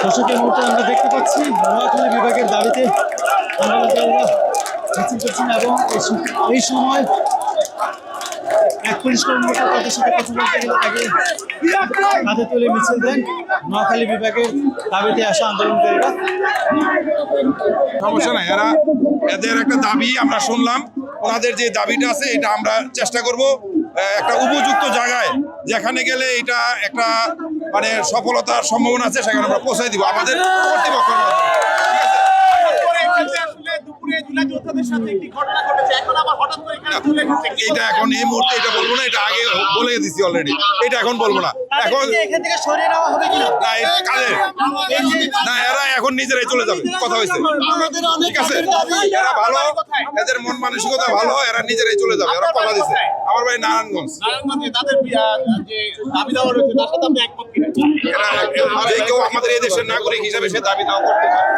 দর্শকের মুহূর্তে আমরা দেখতে পাচ্ছি নোয়াখালী বিভাগের দাবিতে আন্দোলনকারীরা মিছিল করছেন এবং এই সময় এক পুলিশ কর্মকর্তা তাদের সাথে কথা বলতে গেলে তাকে হাতে তুলে মিছিল দেন নোয়াখালী বিভাগের দাবিতে আসা আন্দোলনকারীরা। সমস্যা নাই, এদের একটা দাবি আমরা শুনলাম, ওনাদের যে দাবিটা আছে এটা আমরা চেষ্টা করব একটা উপযুক্ত জায়গায় যেখানে গেলে এটা একটা মানে সফলতার সম্ভাবনা আছে সেখানে আমরা পৌঁছাই দিব আমাদের কর্তৃপক্ষের মাধ্যমে। এটা এখন এই মুহূর্তে এটা বলবো না, এটা আগে বলে দিচ্ছি অলরেডি, এটা এখন বলবো না। এখন না কাজে না, এরা এখন নিজেরাই চলে যাবে, কথা হয়েছে, ঠিক আছে, এরা ভালো, এদের মন মানসিকতা ভালো, এরা নিজেরাই চলে যাবে, এরা কথা দিচ্ছে। আমার বাড়ি নারায়ণগঞ্জ। এরা যে কেউ আমাদের এই দেশের নাগরিক হিসাবে সে দাবি দাওয়া করতে পারে।